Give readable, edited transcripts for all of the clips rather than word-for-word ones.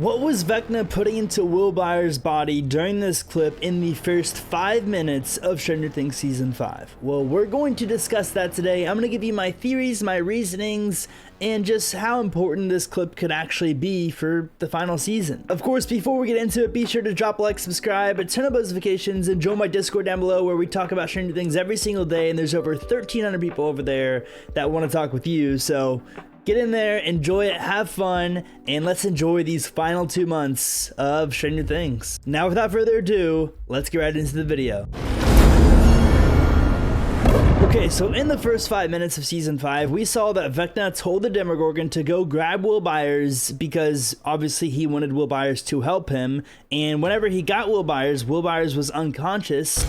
What was Vecna putting into Will Byers' body during this clip in the first 5 minutes of Stranger Things Season 5? Well, we're going to discuss that today. I'm going to give you my theories, my reasonings, and just how important this clip could actually be for the final season. Of course, before we get into it, be sure to drop a like, subscribe, turn on notifications, and join my Discord down below where we talk about Stranger Things every single day, and there's over 1,300 people over there that want to talk with you, so get in there, enjoy it, have fun, and let's enjoy these final 2 months of Stranger Things. Now, without further ado, let's get right into the video. Okay, so in the first 5 minutes of Season 5, we saw that Vecna told the Demogorgon to go grab Will Byers because obviously he wanted Will Byers to help him, and whenever he got Will Byers was unconscious.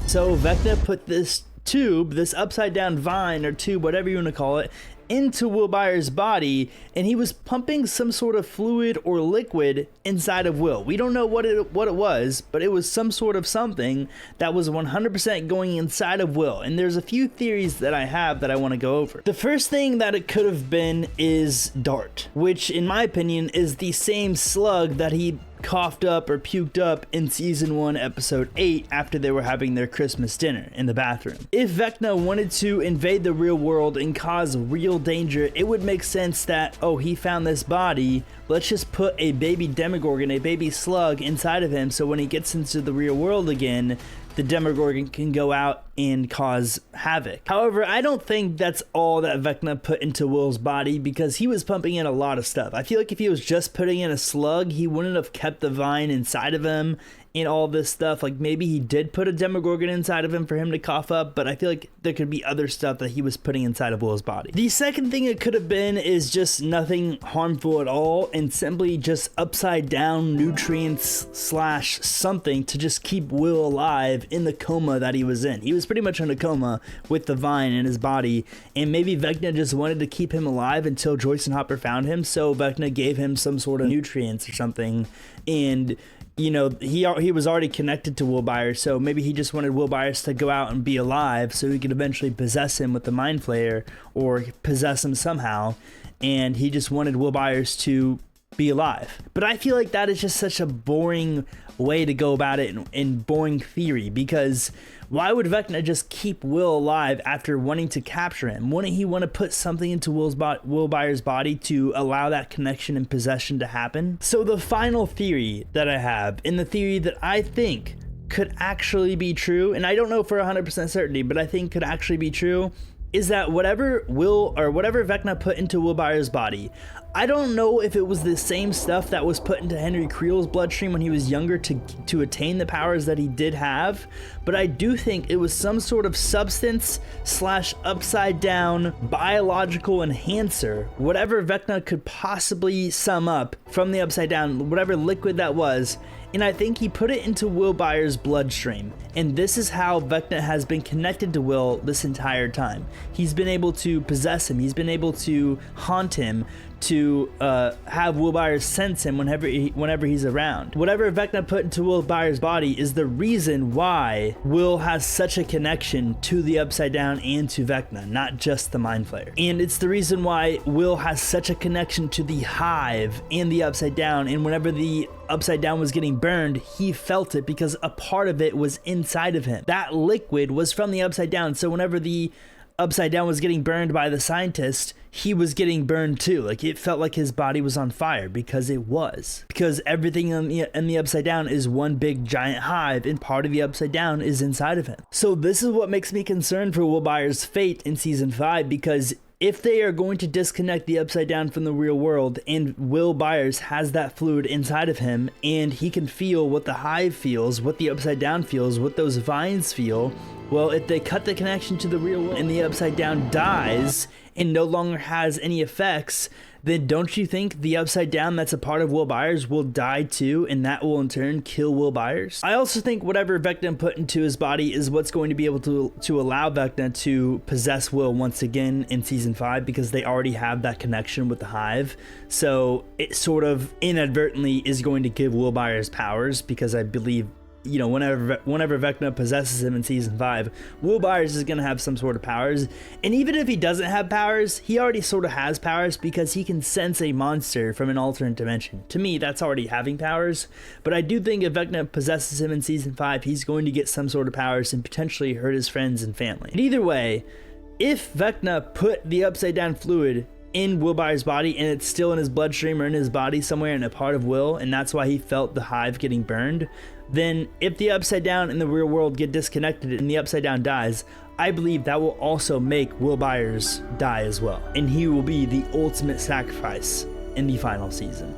So Vecna put this tube, this upside down vine or tube, whatever you want to call it, into Will Byers' body, and he was pumping some sort of fluid or liquid inside of Will. We don't know what it was, but it was some sort of something that was 100% going inside of Will. And there's a few theories that I have that I want to go over. The first thing that it could have been is Dart, which in my opinion is the same slug that he coughed up or puked up in Season 1, Episode 8 after they were having their Christmas dinner in the bathroom. If Vecna wanted to invade the real world and cause real danger, it would make sense that, oh, he found this body, let's just put a baby Demogorgon, a baby slug inside of him, so when he gets into the real world again, the Demogorgon can go out and cause havoc. However, I don't think that's all that Vecna put into Will's body because he was pumping in a lot of stuff. I feel like if he was just putting in a slug, he wouldn't have kept the vine inside of him and all this stuff. Like maybe he did put a Demogorgon inside of him for him to cough up, but I feel like there could be other stuff that he was putting inside of Will's body. The second thing it could have been is just nothing harmful at all and simply just upside down nutrients slash something to just keep Will alive in the coma that he was in. He was pretty much in a coma with the vine in his body, and maybe Vecna just wanted to keep him alive until Joyce and Hopper found him, so Vecna gave him some sort of nutrients or something, and you know, he was already connected to Will Byers, so maybe he just wanted Will Byers to go out and be alive so he could eventually possess him with the mind flayer or possess him somehow, and he just wanted Will Byers to be alive. But I feel like that is just such a boring way to go about it and boring theory, because why would Vecna just keep Will alive after wanting to capture him? Wouldn't he want to put something into Will Byers' body to allow that connection and possession to happen? So the final theory that I have, and the theory that I think could actually be true, and I don't know for 100% certainty, but I think could actually be true, is that whatever Vecna put into Will Byers' body, I don't know if it was the same stuff that was put into Henry Creel's bloodstream when he was younger to attain the powers that he did have, but I do think it was some sort of substance slash upside down biological enhancer, whatever Vecna could possibly sum up from the upside down, whatever liquid that was, and I think he put it into Will Byers' bloodstream. And this is how Vecna has been connected to Will this entire time. He's been able to possess him. He's been able to haunt him, to have Will Byers sense him whenever he's around. Whatever Vecna put into Will Byers' body is the reason why Will has such a connection to the Upside Down and to Vecna, not just the Mind Flayer. And it's the reason why Will has such a connection to the Hive and the Upside Down, and whenever the Upside Down was getting burned, he felt it because a part of it was inside of him. That liquid was from the Upside Down, so whenever the Upside Down was getting burned by the scientist, he was getting burned too. Like it felt like his body was on fire, because it was. Because everything in the Upside Down is one big giant hive, and part of the Upside Down is inside of him. So this is what makes me concerned for Will Byers' fate in Season 5, because if they are going to disconnect the Upside Down from the real world, and Will Byers has that fluid inside of him, and he can feel what the Hive feels, what the Upside Down feels, what those vines feel, well, if they cut the connection to the real world and the Upside Down dies and no longer has any effects, then don't you think the Upside Down that's a part of Will Byers will die too, and that will in turn kill Will Byers? I also think whatever Vecna put into his body is what's going to be able to allow Vecna to possess Will once again in Season 5, because they already have that connection with the Hive. So it sort of inadvertently is going to give Will Byers powers, because I believe you know, whenever Vecna possesses him in season 5, Will Byers is going to have some sort of powers. And even if he doesn't have powers, he already sort of has powers because he can sense a monster from an alternate dimension. To me, that's already having powers. But I do think if Vecna possesses him in season 5, he's going to get some sort of powers and potentially hurt his friends and family. And either way, if Vecna put the upside down fluid in Will Byers' body and it's still in his bloodstream or in his body somewhere in a part of Will, and that's why he felt the hive getting burned, then if the upside down and the real world get disconnected and the upside down dies, I believe that will also make Will Byers die as well, and he will be the ultimate sacrifice in the final season.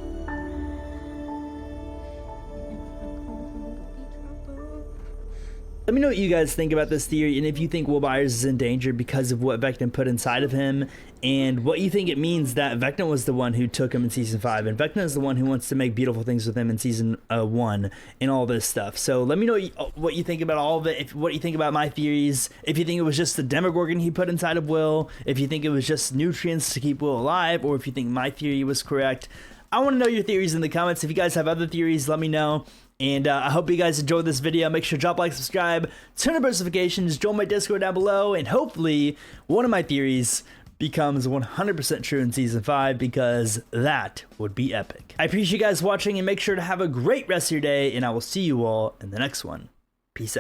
Let me know what you guys think about this theory, and if you think Will Byers is in danger because of what Vecna put inside of him, and what you think it means that Vecna was the one who took him in season 5, and Vecna is the one who wants to make beautiful things with him in season 1, and all this stuff. So let me know what you think about all of it, what you think about my theories, if you think it was just the Demogorgon he put inside of Will, if you think it was just nutrients to keep Will alive, or if you think my theory was correct. I want to know your theories in the comments. If you guys have other theories, let me know. And I hope you guys enjoyed this video. Make sure to drop a like, subscribe, turn on notifications, join my Discord down below, and hopefully one of my theories becomes 100% true in season 5, because that would be epic. I appreciate you guys watching, and make sure to have a great rest of your day, and I will see you all in the next one. Peace out.